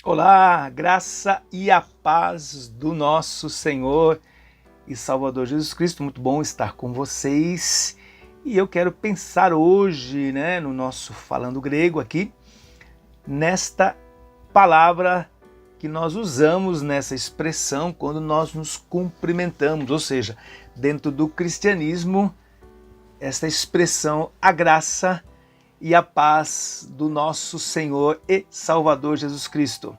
Olá, graça e a paz do nosso Senhor e Salvador Jesus Cristo. Muito bom estar com vocês. E eu quero pensar hoje, no nosso Falando Grego aqui, nesta palavra que nós usamos nessa expressão quando nós nos cumprimentamos, ou seja, dentro do cristianismo, esta expressão, a graça e a paz do nosso Senhor e Salvador Jesus Cristo.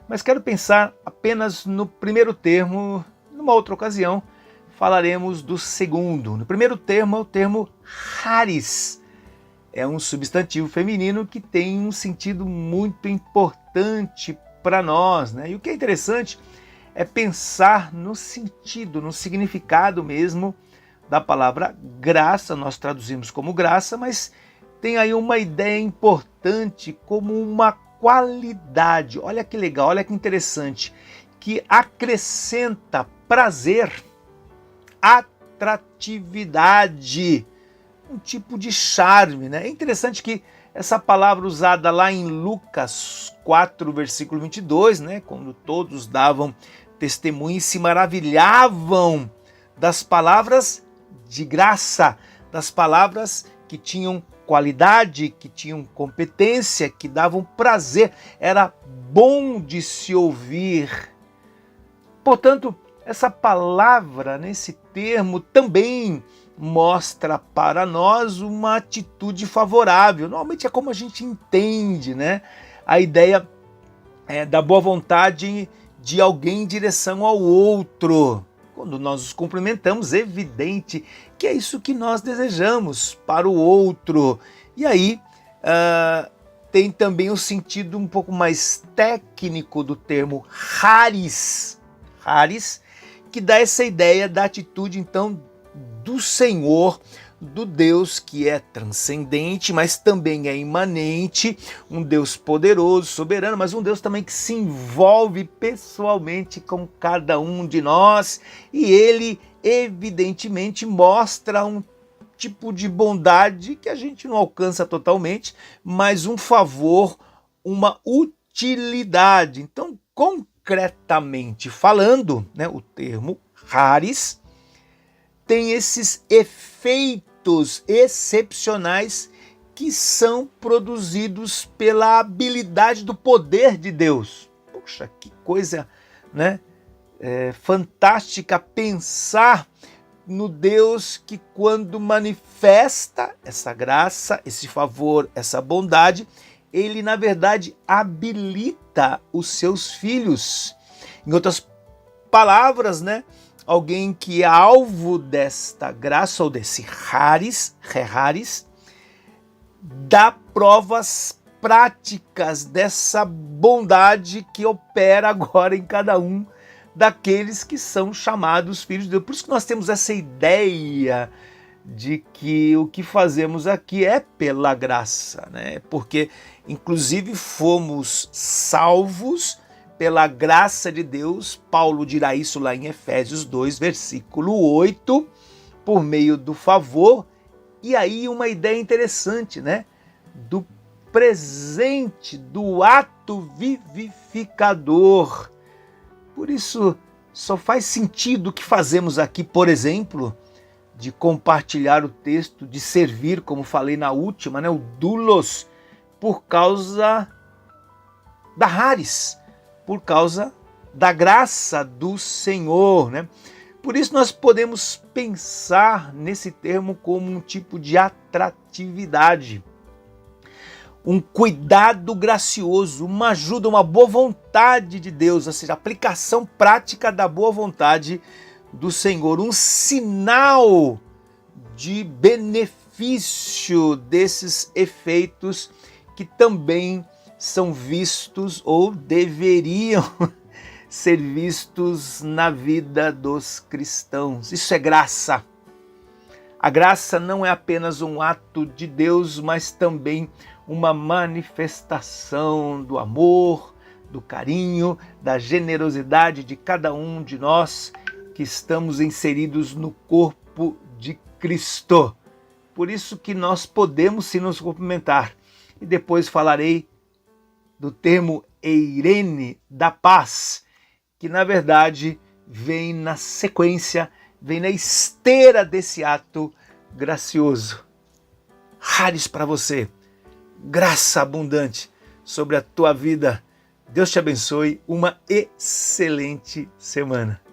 Mas quero pensar apenas no primeiro termo. Numa outra ocasião falaremos do segundo. No primeiro termo é o termo charis. É um substantivo feminino que tem um sentido muito importante para nós, E o que é interessante é pensar no sentido, no significado mesmo da palavra graça. Nós traduzimos como graça, mas tem aí uma ideia importante como uma qualidade. Olha que legal, olha que interessante, que acrescenta prazer, atratividade, um tipo de charme, É interessante que essa palavra usada lá em Lucas 4, versículo 22, quando todos davam testemunho e se maravilhavam das palavras de graça, das palavras que tinham qualidade, que tinham competência, que davam prazer, era bom de se ouvir. Portanto, essa palavra, nesse termo, também mostra para nós uma atitude favorável. Normalmente é como a gente entende, a ideia da boa vontade de alguém em direção ao outro. Quando nós nos cumprimentamos, é evidente que é isso que nós desejamos para o outro. E aí tem também o sentido um pouco mais técnico do termo charis, que dá essa ideia da atitude, então, do Senhor, do Deus que é transcendente, mas também é imanente, um Deus poderoso, soberano, mas um Deus também que se envolve pessoalmente com cada um de nós, e ele evidentemente mostra um tipo de bondade que a gente não alcança totalmente, mas um favor, uma utilidade. Então, concretamente falando, o termo charis tem esses efeitos excepcionais que são produzidos pela habilidade do poder de Deus. Puxa, que coisa, fantástica pensar no Deus que, quando manifesta essa graça, esse favor, essa bondade, ele, na verdade, habilita os seus filhos. Em outras palavras, alguém que é alvo desta graça ou desse charis, dá provas práticas dessa bondade que opera agora em cada um daqueles que são chamados filhos de Deus. Por isso que nós temos essa ideia de que o que fazemos aqui é pela graça, Porque, inclusive, fomos salvos pela graça de Deus. Paulo dirá isso lá em Efésios 2, versículo 8, por meio do favor. E aí uma ideia interessante, do presente, do ato vivificador. Por isso, só faz sentido o que fazemos aqui, por exemplo, de compartilhar o texto, de servir, como falei na última, o doulos, por causa da charis, por causa da graça do Senhor, Por isso nós podemos pensar nesse termo como um tipo de atratividade, um cuidado gracioso, uma ajuda, uma boa vontade de Deus, ou seja, aplicação prática da boa vontade do Senhor, um sinal de benefício desses efeitos que também são vistos ou deveriam ser vistos na vida dos cristãos. Isso é graça. A graça não é apenas um ato de Deus, mas também uma manifestação do amor, do carinho, da generosidade de cada um de nós que estamos inseridos no corpo de Cristo. Por isso que nós podemos sim nos cumprimentar. E depois falarei do termo eirene, da paz, que na verdade vem na sequência, vem na esteira desse ato gracioso. Haris para você, graça abundante sobre a tua vida. Deus te abençoe, uma excelente semana.